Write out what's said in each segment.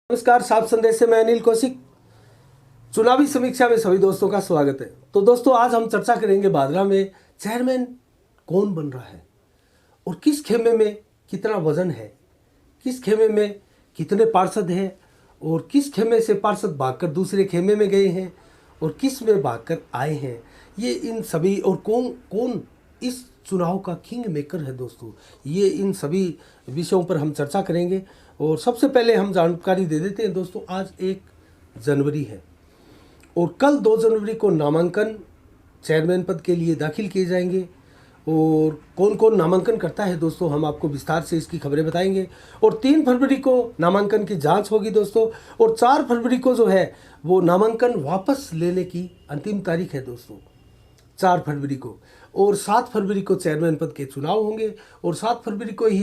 नमस्कार, साफ संदेश से मैं अनिल कौशिक। चुनावी समीक्षा में सभी दोस्तों का स्वागत है। तो दोस्तों, आज हम चर्चा करेंगे भादरा में चेयरमैन कौन बन रहा है और किस खेमे में कितना वजन है, किस खेमे में कितने पार्षद हैं और किस खेमे से पार्षद भागकर दूसरे खेमे में गए हैं और किस में भागकर आए हैं। ये इन सभी और कौन कौन इस चुनाव का किंग मेकर है दोस्तों, ये इन सभी विषयों पर हम चर्चा करेंगे। और सबसे पहले हम जानकारी दे देते हैं दोस्तों, आज 1 जनवरी है और कल 2 जनवरी को नामांकन चेयरमैन पद के लिए दाखिल किए जाएंगे। और कौन कौन नामांकन करता है दोस्तों, हम आपको विस्तार से इसकी खबरें बताएंगे। और 3 फरवरी को नामांकन की जांच होगी दोस्तों, और 4 फरवरी को जो है वो नामांकन वापस लेने की अंतिम तारीख है दोस्तों, 4 फरवरी को। और 7 फरवरी को चेयरमैन पद के चुनाव होंगे और 7 फरवरी को ही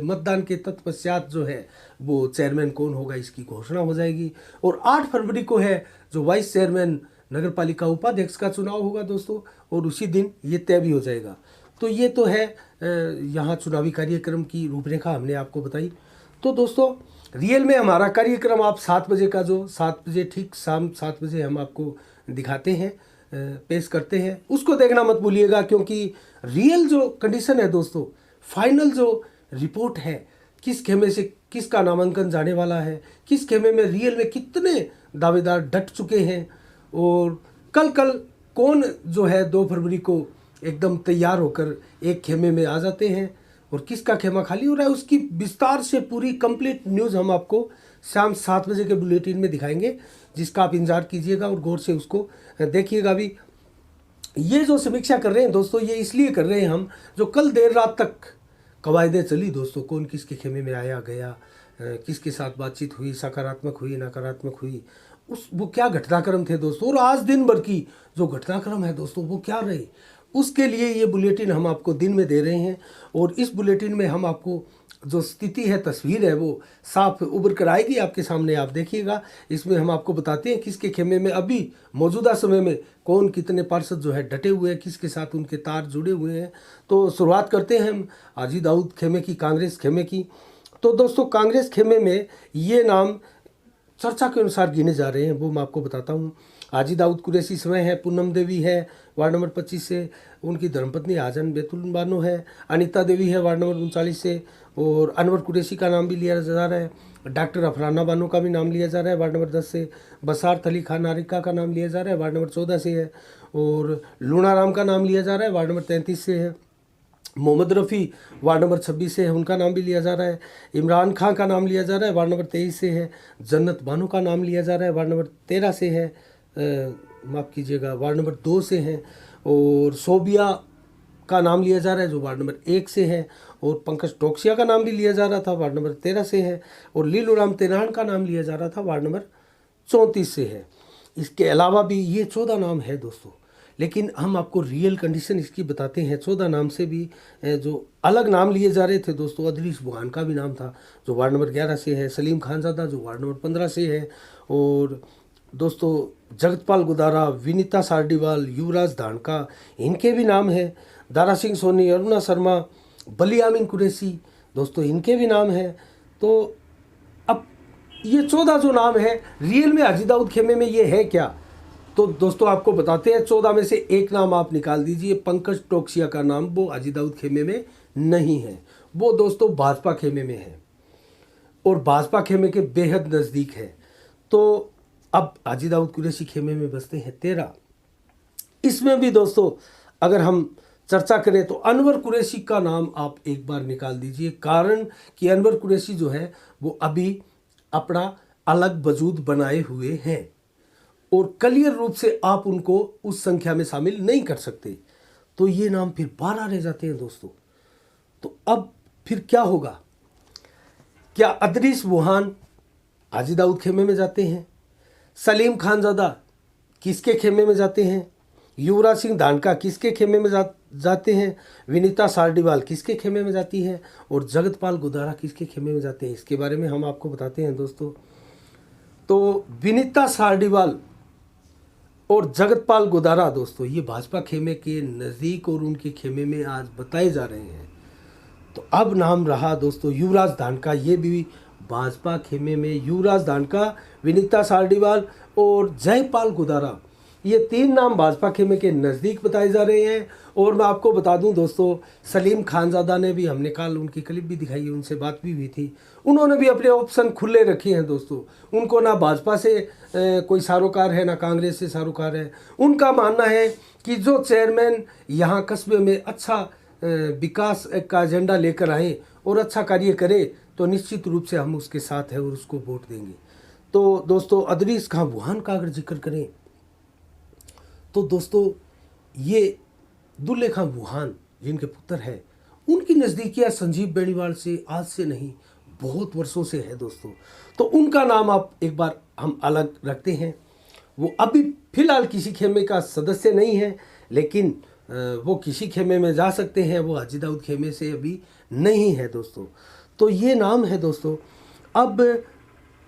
मतदान के तत्पश्चात जो है वो चेयरमैन कौन होगा इसकी घोषणा हो जाएगी। और 8 फरवरी को है जो वाइस चेयरमैन नगर पालिका उपाध्यक्ष का चुनाव होगा दोस्तों, और उसी दिन ये तय भी हो जाएगा। तो ये तो है यहाँ चुनावी कार्यक्रम की रूपरेखा हमने आपको बताई। तो दोस्तों, रियल में हमारा कार्यक्रम आप 7 बजे का जो 7 बजे ठीक शाम 7 बजे हम आपको दिखाते हैं, पेश करते हैं, उसको देखना मत भूलिएगा। क्योंकि रियल जो कंडीशन है दोस्तों, फाइनल जो रिपोर्ट है, किस खेमे से किसका नामांकन जाने वाला है, किस खेमे में रियल में कितने दावेदार डट चुके हैं, और कल कौन जो है 2 फरवरी को एकदम तैयार होकर एक खेमे में आ जाते हैं और किसका खेमा खाली हो रहा है, उसकी विस्तार से पूरी कंप्लीट न्यूज़ हम आपको शाम 7 बजे के बुलेटिन में दिखाएंगे, जिसका आप इंतजार कीजिएगा और गौर से उसको देखिएगा भी। ये जो समीक्षा कर रहे हैं दोस्तों, ये इसलिए कर रहे हैं हम, जो कल देर रात तक कवायदें चली दोस्तों, कौन किसके खेमे में आया गया, किसके साथ बातचीत हुई, सकारात्मक हुई, नकारात्मक हुई, वो क्या घटनाक्रम थे दोस्तों, और आज दिन भर की जो घटनाक्रम है दोस्तों वो क्या रहे, उसके लिए ये बुलेटिन हम आपको दिन में दे रहे हैं। और इस बुलेटिन में हम आपको जो स्थिति है, तस्वीर है, वो साफ उभर कर आएगी आपके सामने, आप देखिएगा। इसमें हम आपको बताते हैं किसके खेमे में अभी मौजूदा समय में कौन कितने पार्षद जो है डटे हुए हैं, किसके साथ उनके तार जुड़े हुए हैं। तो शुरुआत करते हैं हम हाजी दाऊद खेमे की, कांग्रेस खेमे की। तो दोस्तों, कांग्रेस खेमे में ये नाम चर्चा के अनुसार गिने जा रहे हैं, वो मैं आपको बताता हूँ। हाजी दाऊद कुरैशी समय है, पूनम देवी है वार्ड नंबर 25 से, उनकी धर्मपत्नी आजन बेतुल बानो है, अनीता देवी है वार्ड नंबर 39 से, और अनवर कुरैशी का नाम भी लिया जा रहा है, डॉक्टर अफराना बानो का भी नाम लिया जा रहा है वार्ड नंबर 10 से, बसारत अली खान नारिका का नाम लिया जा रहा है वार्ड नंबर 14 से है, और लूणाराम का नाम लिया जा रहा है वार्ड नंबर 33 से है, मोहम्मद रफ़ी वार्ड नंबर 26 से है, उनका नाम भी लिया जा रहा है, इमरान खान का नाम लिया जा रहा है वार्ड नंबर 23 से है, जन्नत बानो का नाम लिया जा रहा है वार्ड नंबर 13 से है, माफ़ कीजिएगा वार्ड नंबर 2 से है, और सोबिया का नाम लिया जा रहा है जो वार्ड नंबर 1 से है, और पंकज टोक्सिया का नाम भी लिया जा रहा था वार्ड नंबर 13 से है, और लीलूराम तेनान का नाम लिया जा रहा था वार्ड नंबर 34 से है। इसके अलावा भी ये 14 नाम है दोस्तों, लेकिन हम आपको रियल कंडीशन इसकी बताते हैं। 14 नाम से भी जो अलग नाम लिए जा रहे थे दोस्तों, अदरीस बुहान का भी नाम था जो वार्ड नंबर 11 से है, सलीम खानजादा जो वार्ड नंबर 15 से है, और दोस्तों जगतपाल गुदारा, विनीता सारडीवाल, युवराज धानका, इनके भी नाम हैं, दारा सिंह सोनी, अरुणा शर्मा, बलियामिन कुरैशी दोस्तों, इनके भी नाम हैं। तो अब ये 14 जो नाम है, रियल में हाजी दाऊद खेमे में ये है क्या, तो दोस्तों आपको बताते हैं। 14 में से एक नाम आप निकाल दीजिए, पंकज टोक्सिया का नाम, वो हाजी दाऊद खेमे में नहीं है, वो दोस्तों भाजपा खेमे में है और भाजपा खेमे के बेहद नज़दीक है। तो अब हाजी दाऊद कुरैशी खेमे में बसते हैं 13। इसमें भी दोस्तों अगर हम चर्चा करें तो अनवर कुरैशी का नाम आप एक बार निकाल दीजिए, कारण कि अनवर कुरैशी जो है वो अभी अपना अलग वजूद बनाए हुए हैं और क्लियर रूप से आप उनको उस संख्या में शामिल नहीं कर सकते। तो ये नाम फिर 12 रह जाते हैं दोस्तों। तो अब फिर क्या होगा, क्या अदरीस बुहान हाजी दाऊद खेमे में जाते हैं, सलीम खानजादा किसके खेमे में जाते हैं, युवराज सिंह धानका किसके खेमे में जाते हैं, विनीता सारडीवाल किसके खेमे में जाती है, और जगतपाल गुदारा किसके खेमे में जाते हैं, इसके बारे में हम आपको बताते हैं दोस्तों। तो विनीता सारडीवाल और जगतपाल गुदारा दोस्तों ये भाजपा खेमे के नज़दीक और उनके खेमे में आज बताए जा रहे हैं। तो अब नाम रहा दोस्तों युवराज धानका, ये भी भाजपा खेमे में युवराज धानका, विनीता सारडीवाल और जयपाल गुदारा, ये 3 नाम भाजपा खेमे के नज़दीक बताए जा रहे हैं। और मैं आपको बता दूं दोस्तों, सलीम खानज़ादा ने भी, हमने कल उनकी क्लिप भी दिखाई है, उनसे बात भी हुई थी, उन्होंने भी अपने ऑप्शन खुले रखे हैं दोस्तों। उनको ना भाजपा से कोई सारोकार है, ना कांग्रेस से सारोकार है। उनका मानना है कि जो चेयरमैन यहाँ कस्बे में अच्छा विकास का एजेंडा लेकर आए और अच्छा कार्य करे, तो निश्चित रूप से हम उसके साथ हैं और उसको वोट देंगे। तो दोस्तों, अदरीस खां वुहान का अगर जिक्र करें तो दोस्तों, ये दुल्ले खां वुहान जिनके पुत्र हैं, उनकी नज़दीकियाँ संजीव बेनीवाल से आज से नहीं, बहुत वर्षों से है दोस्तों। तो उनका नाम आप एक बार हम अलग रखते हैं। वो अभी फिलहाल किसी खेमे का सदस्य नहीं है, लेकिन वो किसी खेमे में जा सकते हैं। वो हाजी दाऊद खेमे से अभी नहीं है दोस्तों। तो ये नाम है दोस्तों। अब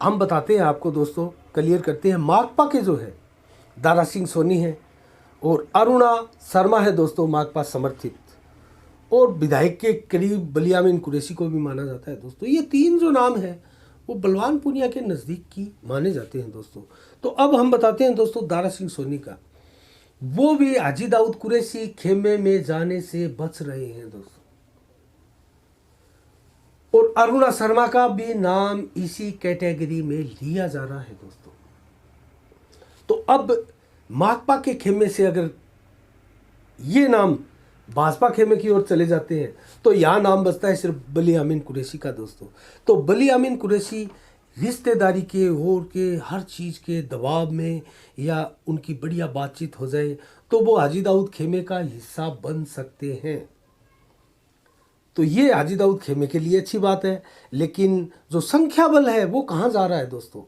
हम बताते हैं आपको दोस्तों, क्लियर करते हैं। माकपा के जो है दारा सिंह सोनी है और अरुणा शर्मा है दोस्तों, माकपा समर्थित, और विधायक के करीब बलियामीन कुरैशी को भी माना जाता है दोस्तों। ये 3 जो नाम है वो बलवान पुनिया के नज़दीक की माने जाते हैं दोस्तों। तो अब हम बताते हैं दोस्तों दारा सिंह सोनी का। वो भी हाजी दाऊद कुरैशी खेमे में जाने से बच रहे हैं दोस्तों। और अरुणा शर्मा का भी नाम इसी कैटेगरी में लिया जा रहा है दोस्तों। तो अब माकपा के खेमे से अगर ये नाम भाजपा खेमे की ओर चले जाते हैं तो यहाँ नाम बचता है सिर्फ बलियामीन कुरैशी का दोस्तों। तो बलियामीन कुरैशी रिश्तेदारी के और के हर चीज़ के दबाव में, या उनकी बढ़िया बातचीत हो जाए तो वो हाजी दाऊद खेमे का हिस्सा बन सकते हैं। तो ये हाजी दाऊद खेमे के लिए अच्छी बात है। लेकिन जो संख्या बल है वो कहाँ जा रहा है दोस्तों,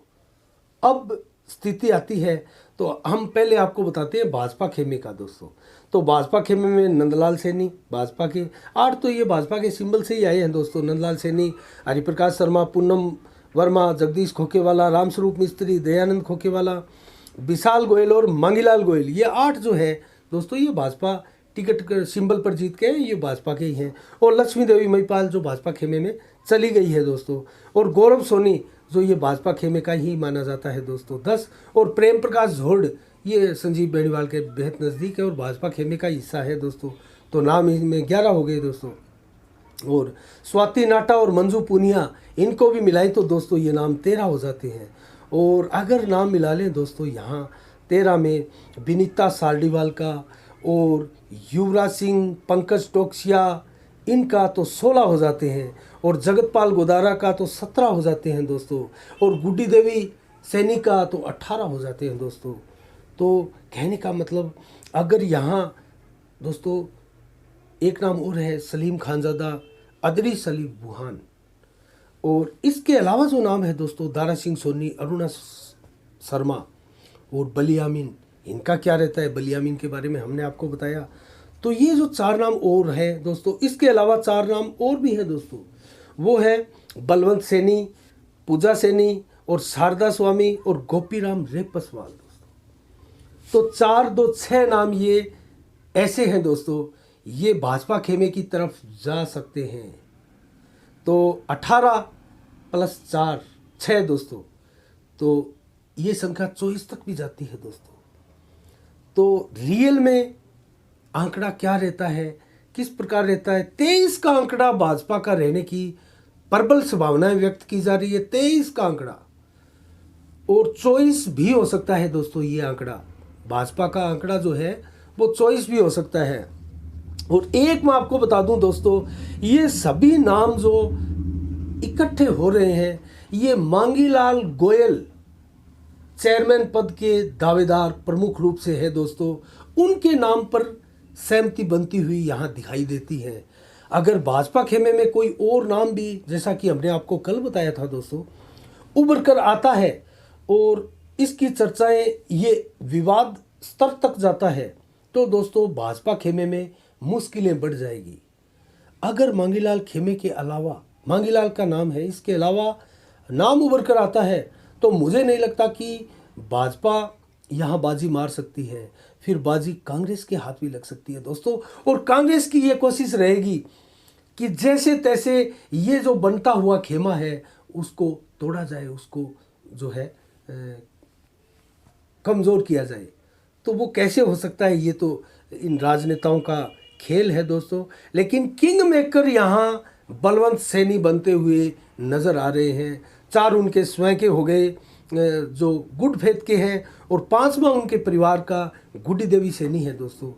अब स्थिति आती है। तो हम पहले आपको बताते हैं भाजपा खेमे का दोस्तों। तो भाजपा खेमे में नंदलाल सैनी भाजपा के 8, तो ये भाजपा के सिंबल से ही आए हैं दोस्तों। नंदलाल सैनी, हरिप्रकाश शर्मा, पूनम वर्मा, जगदीश खोखेवाला, रामस्वरूप मिस्त्री, दयानंद खोखेवाला, विशाल गोयल और मांगीलाल गोयल, ये 8 जो है दोस्तों, ये भाजपा टिकट सिंबल पर जीत के ये भाजपा के ही हैं। और लक्ष्मी देवी महिपाल जो भाजपा खेमे में चली गई है दोस्तों। और गौरव सोनी जो ये भाजपा खेमे का ही माना जाता है दोस्तों 10। और प्रेम प्रकाश झोड़, ये संजीव बेनीवाल के बेहद नज़दीक है और भाजपा खेमे का हिस्सा है दोस्तों। तो नाम इनमें 11 हो गए दोस्तों। और स्वाति नाटा और मंजू पुनिया, इनको भी मिलाएं तो दोस्तों ये नाम 13 हो जाते हैं। और अगर नाम मिला लें दोस्तों यहाँ 13 में विनीता सारडीवाल का और युवराज सिंह, पंकज टोक्सिया, इनका तो 16 हो जाते हैं। और जगतपाल गोदारा का तो 17 हो जाते हैं दोस्तों। और गुड्डी देवी सैनी का तो 18 हो जाते हैं दोस्तों। तो कहने का मतलब, अगर यहाँ दोस्तों एक नाम और है सलीम खानज़ादा, अदरीस सलीम वुहान, और इसके अलावा जो नाम है दोस्तों दारा सिंह सोनी, अरुणा शर्मा और बलियामीन, इनका क्या रहता है, बलियामीन के बारे में हमने आपको बताया। तो ये जो 4 नाम और हैं दोस्तों, इसके अलावा 4 नाम और भी हैं दोस्तों। वो है बलवंत सैनी, पूजा सैनी और शारदा स्वामी और गोपीराम रेपसवाल दोस्तों। तो 4, 2, 6 नाम ये ऐसे हैं दोस्तों, ये भाजपा खेमे की तरफ जा सकते हैं। तो 18 + 4 6 दोस्तों, तो ये संख्या 24 तक भी जाती है दोस्तों। तो रियल में आंकड़ा क्या रहता है, किस प्रकार रहता है? 23 का आंकड़ा भाजपा का रहने की प्रबल संभावनाएं व्यक्त की जा रही है। 23 का आंकड़ा, और 24 भी हो सकता है दोस्तों। ये आंकड़ा भाजपा का आंकड़ा जो है वो 24 भी हो सकता है। और एक मैं आपको बता दूं दोस्तों, ये सभी नाम जो इकट्ठे हो रहे हैं, ये मांगीलाल गोयल चेयरमैन पद के दावेदार प्रमुख रूप से है दोस्तों। उनके नाम पर सहमति बनती हुई यहाँ दिखाई देती है। अगर भाजपा खेमे में कोई और नाम भी, जैसा कि हमने आपको कल बताया था दोस्तों, उभर कर आता है और इसकी चर्चाएं, ये विवाद स्तर तक जाता है, तो दोस्तों भाजपा खेमे में मुश्किलें बढ़ जाएगी। अगर मांगीलाल खेमे के अलावा, मांगीलाल का नाम है, इसके अलावा नाम उभर कर आता है, तो मुझे नहीं लगता कि भाजपा यहाँ बाजी मार सकती है। फिर बाजी कांग्रेस के हाथ भी लग सकती है दोस्तों। और कांग्रेस की ये कोशिश रहेगी कि जैसे तैसे ये जो बनता हुआ खेमा है उसको तोड़ा जाए, उसको जो है कमज़ोर किया जाए। तो वो कैसे हो सकता है, ये तो इन राजनेताओं का खेल है दोस्तों। लेकिन किंग मेकर यहाँ बलवंत सैनी बनते हुए नज़र आ रहे हैं। 4 उनके स्वयं के हो गए जो गुड फेथ के हैं, और 5वां उनके परिवार का गुड्डी देवी सैनी है दोस्तों।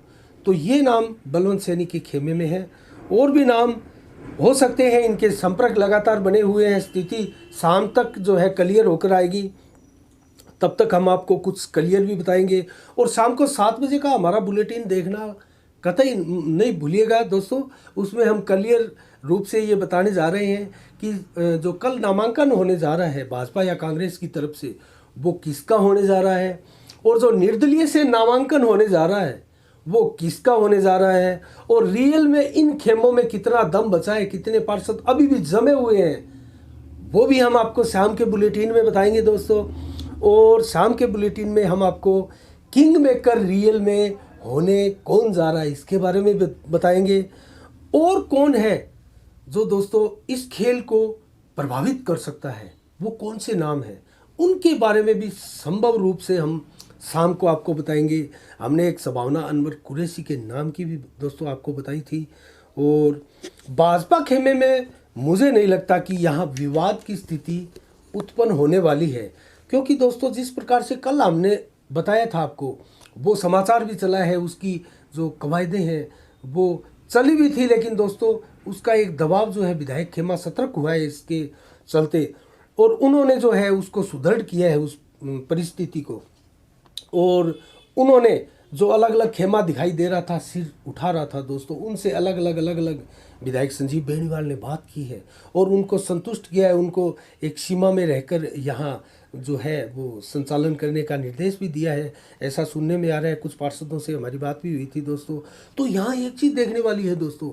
तो ये नाम बलवंत सैनी के खेमे में है। और भी नाम हो सकते हैं, इनके संपर्क लगातार बने हुए हैं। स्थिति शाम तक जो है क्लियर होकर आएगी, तब तक हम आपको कुछ क्लियर भी बताएंगे। और शाम को 7 बजे का हमारा बुलेटिन देखना कतई नहीं भूलिएगा दोस्तों। उसमें हम क्लियर रूप से ये बताने जा रहे हैं कि जो कल नामांकन होने जा रहा है भाजपा या कांग्रेस की तरफ से, वो किसका होने जा रहा है, और जो निर्दलीय से नामांकन होने जा रहा है वो किसका होने जा रहा है, और रियल में इन खेमों में कितना दम बचा है, कितने पार्षद अभी भी जमे हुए हैं, वो भी हम आपको शाम के बुलेटिन में बताएंगे दोस्तों। और शाम के बुलेटिन में हम आपको किंग मेकर रियल में होने कौन जा रहा है इसके बारे में बताएंगे, और कौन है जो दोस्तों इस खेल को प्रभावित कर सकता है, वो कौन से नाम हैं, उनके बारे में भी संभव रूप से हम शाम को आपको बताएंगे। हमने एक सबावना अनवर कुरैशी के नाम की भी दोस्तों आपको बताई थी। और भाजपा खेमे में मुझे नहीं लगता कि यहाँ विवाद की स्थिति उत्पन्न होने वाली है, क्योंकि दोस्तों जिस प्रकार से कल हमने बताया था आपको, वो समाचार भी चला है, उसकी जो कवायदें हैं वो चली भी थी, लेकिन दोस्तों उसका एक दबाव जो है विधायक खेमा सतर्क हुआ है इसके चलते, और उन्होंने जो है उसको सुदृढ़ किया है उस परिस्थिति को। और उन्होंने जो अलग अलग खेमा दिखाई दे रहा था, सिर उठा रहा था दोस्तों, उनसे अलग अलग विधायक संजीव बेनीवाल ने बात की है और उनको संतुष्ट किया है। उनको एक सीमा में रहकर यहाँ जो है वो संचालन करने का निर्देश भी दिया है, ऐसा सुनने में आ रहा है। कुछ पार्षदों से हमारी बात भी हुई थी दोस्तों। तो यहाँ एक चीज़ देखने वाली है दोस्तों,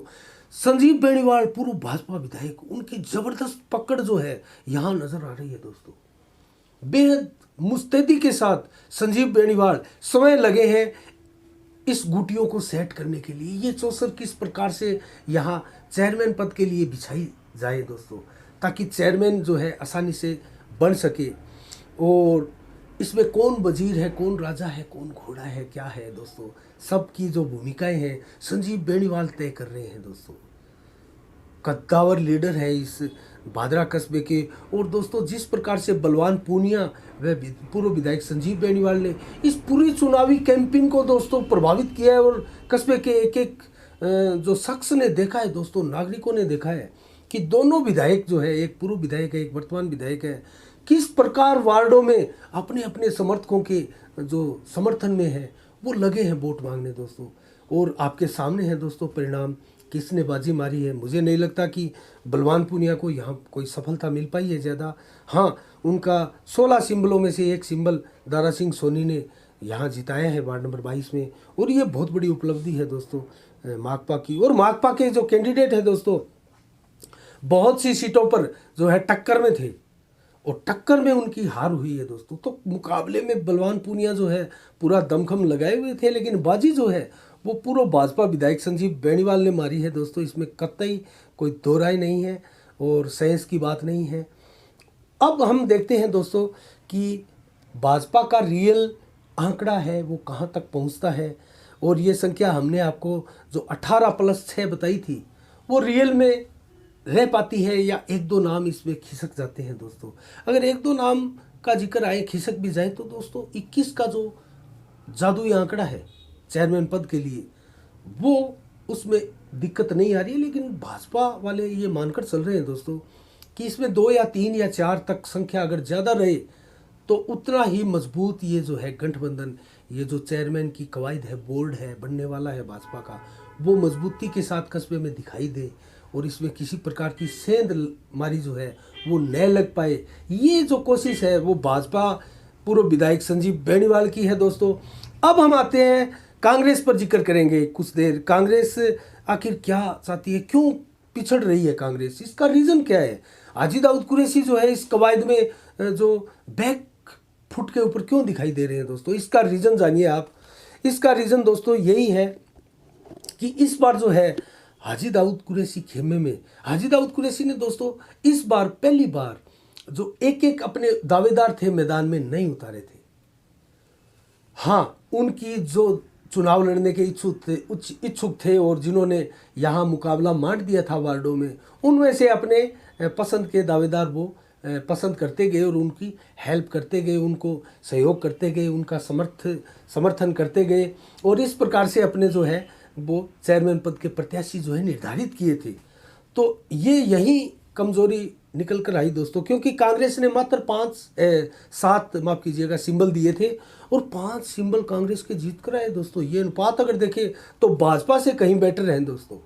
संजीव बेनीवाल पूर्व भाजपा विधायक, उनकी ज़बरदस्त पकड़ जो है यहाँ नज़र आ रही है दोस्तों। बेहद मुस्तैदी के साथ संजीव बेनीवाल समय लगे हैं इस गुटियों को सेट करने के लिए। ये चौसर किस प्रकार से यहाँ चेयरमैन पद के लिए बिछाई जाए दोस्तों, ताकि चेयरमैन जो है आसानी से बन सके। और इसमें कौन वजीर है, कौन राजा है, कौन घोड़ा है, क्या है दोस्तों, सबकी जो भूमिकाएं हैं संजीव बेनीवाल तय कर रहे हैं दोस्तों। कद्दावर लीडर है इस भादरा कस्बे के। और दोस्तों जिस प्रकार से बलवान पूनिया व पूर्व विधायक संजीव बेनीवाल ने इस पूरी चुनावी कैंपेन को दोस्तों प्रभावित किया है, और कस्बे के एक एक जो शख्स ने देखा है दोस्तों, नागरिकों ने देखा है कि दोनों विधायक जो है, एक पूर्व विधायक है, एक वर्तमान विधायक है, किस प्रकार वार्डों में अपने अपने समर्थकों के जो समर्थन में है वो लगे हैं वोट मांगने दोस्तों। और आपके सामने है दोस्तों परिणाम, किसने बाजी मारी है। मुझे नहीं लगता कि बलवान पूनिया को यहाँ कोई सफलता मिल पाई है ज़्यादा। हाँ, उनका 16 सिंबलों में से एक सिंबल दारा सिंह सोनी ने यहाँ जिताया है वार्ड नंबर 22 में, और ये बहुत बड़ी उपलब्धि है दोस्तों माकपा की। और माकपा के जो कैंडिडेट है दोस्तों, बहुत सी सीटों पर जो है टक्कर में थे, और टक्कर में उनकी हार हुई है दोस्तों। तो मुकाबले में बलवान पूनिया जो है पूरा दमखम लगाए हुए थे, लेकिन बाजी जो है वो पूर्व भाजपा विधायक संजीव बेनीवाल ने मारी है दोस्तों। इसमें कतई कोई दो राय नहीं है और साइंस की बात नहीं है। अब हम देखते हैं दोस्तों कि भाजपा का रियल आंकड़ा है वो कहां तक पहुंचता है, और ये संख्या हमने आपको जो 18+6 बताई थी वो रियल में रह पाती है, या एक दो नाम इसमें खिसक जाते हैं दोस्तों। अगर एक दो नाम का जिक्र आए, खिसक भी जाए, तो दोस्तों 21 का जो जादुई आंकड़ा है चेयरमैन पद के लिए, वो उसमें दिक्कत नहीं आ रही है। लेकिन भाजपा वाले ये मानकर चल रहे हैं दोस्तों कि इसमें 2 या 3 या 4 तक संख्या अगर ज़्यादा रहे तो उतना ही मजबूत ये जो है गठबंधन, ये जो चेयरमैन की कवायद है, बोर्ड है बनने वाला है भाजपा का, वो मजबूती के साथ कस्बे में दिखाई दे, और इसमें किसी प्रकार की सेंध मारी जो है वो न लग पाए। ये जो कोशिश है वो भाजपा पूर्व विधायक संजीव बेनीवाल की है दोस्तों। अब हम आते हैं कांग्रेस पर, जिक्र करेंगे कुछ देर। कांग्रेस आखिर क्या चाहती है, क्यों पिछड़ रही है कांग्रेस, इसका रीज़न क्या है। हाजी दाऊद कुरैशी जो है इस कवायद में जो बैक फुट के ऊपर क्यों दिखाई दे रहे हैं दोस्तों, इसका रीज़न जानिए आप। इसका रीज़न दोस्तों यही है कि इस बार जो है हाजी दाऊद कुरैशी खेमे में, हाजी दाऊद कुरैशी ने दोस्तों इस बार पहली बार जो एक एक अपने दावेदार थे मैदान में नहीं उतारे थे। हाँ, उनकी जो चुनाव लड़ने के इच्छुक थे और जिन्होंने यहाँ मुकाबला मान दिया था वार्डों में, उनमें से अपने पसंद के दावेदार वो पसंद करते गए और उनकी हेल्प करते गए, उनको सहयोग करते गए, उनका समर्थन करते गए और इस प्रकार से अपने जो है वो चेयरमैन पद के प्रत्याशी जो है निर्धारित किए थे। तो ये यही कमजोरी निकल कर आई दोस्तों, क्योंकि कांग्रेस ने मात्र 7 सिंबल दिए थे और 5 सिंबल कांग्रेस के जीत कर आए दोस्तों। ये अनुपात अगर देखें तो भाजपा से कहीं बेटर है दोस्तों।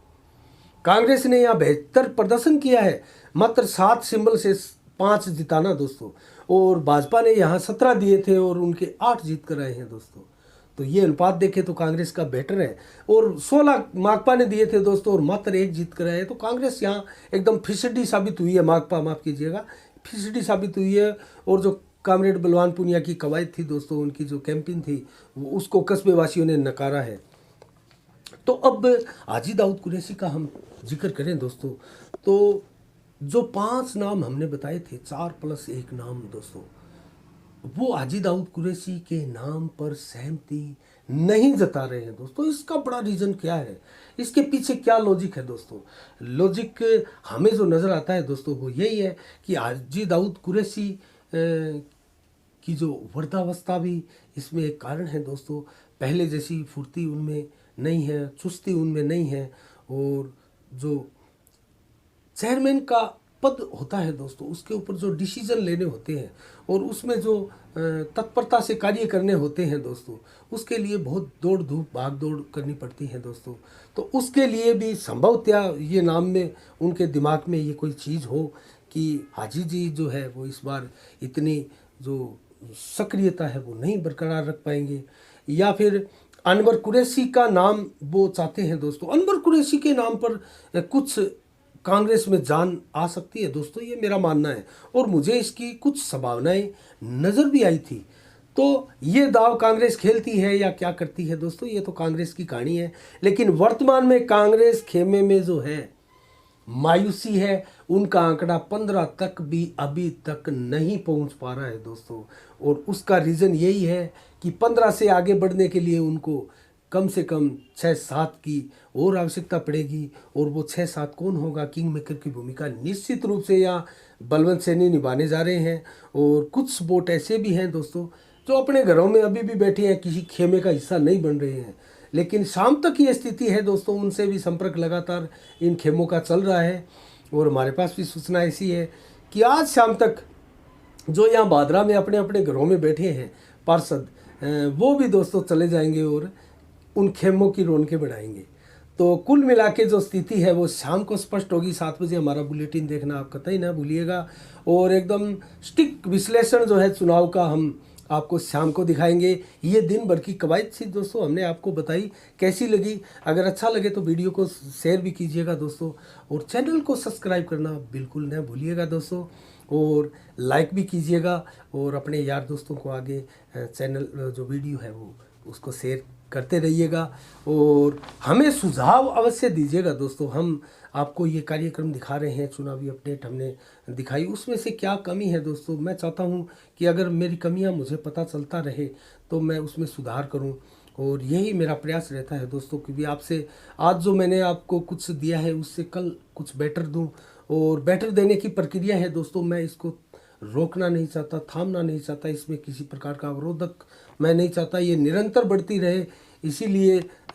कांग्रेस ने यहाँ बेहतर प्रदर्शन किया है, मात्र 7 सिंबल से 5 जिताना दोस्तों, और भाजपा ने यहाँ 17 दिए थे और उनके 8 जीत कर आए हैं दोस्तों। तो ये अनुपात देखें तो कांग्रेस का बेटर है। और 16 माकपा ने दिए थे दोस्तों और मात्र 1 जीत कर आए। तो कांग्रेस यहाँ एकदम फिसडी साबित हुई है, माकपा माफ़ कीजिएगा, फिसडी साबित हुई है। और जो कामरेड बलवान पुनिया की कवायद थी दोस्तों, उनकी जो कैंपेन थी वो उसको कस्बे वासियों ने नकारा है। तो अब हाजी दाऊद कुरैशी का हम जिक्र करें दोस्तों, तो जो 5 नाम हमने बताए थे, 4+1 नाम दोस्तों, वो हाजी दाऊद कुरैशी के नाम पर सहमति नहीं जता रहे हैं दोस्तों। इसका बड़ा रीज़न क्या है, इसके पीछे क्या लॉजिक है दोस्तों? लॉजिक हमें जो नज़र आता है दोस्तों वो यही है कि हाजी दाऊद कुरैशी की जो वृद्धावस्था भी इसमें एक कारण है दोस्तों। पहले जैसी फुर्ती उनमें नहीं है, चुस्ती उनमें नहीं है, और जो चेयरमैन का पद होता है दोस्तों, उसके ऊपर जो डिसीजन लेने होते हैं और उसमें जो तत्परता से कार्य करने होते हैं दोस्तों, उसके लिए बहुत दौड़ धूप भाग दौड़ करनी पड़ती है दोस्तों। तो उसके लिए भी संभवतया ये नाम में उनके दिमाग में ये कोई चीज़ हो कि हाजी जी जो है वो इस बार इतनी जो सक्रियता है वो नहीं बरकरार रख पाएंगे, या फिर अनवर कुरैशी का नाम वो चाहते हैं दोस्तों। अनवर कुरैशी के नाम पर कुछ कांग्रेस में जान आ सकती है दोस्तों, ये मेरा मानना है, और मुझे इसकी कुछ संभावनाएं नज़र भी आई थी। तो ये दाव कांग्रेस खेलती है या क्या करती है दोस्तों, ये तो कांग्रेस की कहानी है। लेकिन वर्तमान में कांग्रेस खेमे में जो है मायूसी है, उनका आंकड़ा 15 तक भी अभी तक नहीं पहुंच पा रहा है दोस्तों। और उसका रीज़न यही है कि 15 से आगे बढ़ने के लिए उनको कम से कम 6-7 की और आवश्यकता पड़ेगी। और वो 6-7 कौन होगा? किंग मेकर की भूमिका निश्चित रूप से यहाँ बलवंत सैनी निभाने जा रहे हैं। और कुछ वोट ऐसे भी हैं दोस्तों जो अपने घरों में अभी भी बैठे हैं, किसी खेमे का हिस्सा नहीं बन रहे हैं, लेकिन शाम तक ये स्थिति है दोस्तों। उनसे भी संपर्क लगातार इन खेमों का चल रहा है और हमारे पास भी सूचना ऐसी है कि आज शाम तक जो यहाँ बादरा में अपने अपने घरों में बैठे हैं पार्षद, वो भी दोस्तों चले जाएंगे और उन खेमों की रौनकें बढ़ाएंगे। तो कुल मिला के जो स्थिति है वो शाम को स्पष्ट होगी। 7 बजे हमारा बुलेटिन देखना आप कतई ना भूलिएगा, और एकदम स्टिक विश्लेषण जो है चुनाव का हम आपको शाम को दिखाएंगे। ये दिन भर की कवायद थी दोस्तों, हमने आपको बताई। कैसी लगी? अगर अच्छा लगे तो वीडियो को शेयर भी कीजिएगा दोस्तों, और चैनल को सब्सक्राइब करना बिल्कुल न भूलिएगा दोस्तों, और लाइक भी कीजिएगा, और अपने यार दोस्तों को आगे चैनल जो वीडियो है वो उसको शेयर करते रहिएगा, और हमें सुझाव अवश्य दीजिएगा दोस्तों। हम आपको ये कार्यक्रम दिखा रहे हैं, चुनावी अपडेट हमने दिखाई, उसमें से क्या कमी है दोस्तों। मैं चाहता हूं कि अगर मेरी कमियां मुझे पता चलता रहे तो मैं उसमें सुधार करूं, और यही मेरा प्रयास रहता है दोस्तों कि भी आपसे आज जो मैंने आपको कुछ दिया है उससे कल कुछ बेटर दूं। और बेटर देने की प्रक्रिया है दोस्तों, मैं इसको रोकना नहीं चाहता, थामना नहीं चाहता, इसमें किसी प्रकार का अवरोधक मैं नहीं चाहता, ये निरंतर बढ़ती रहे। इसीलिए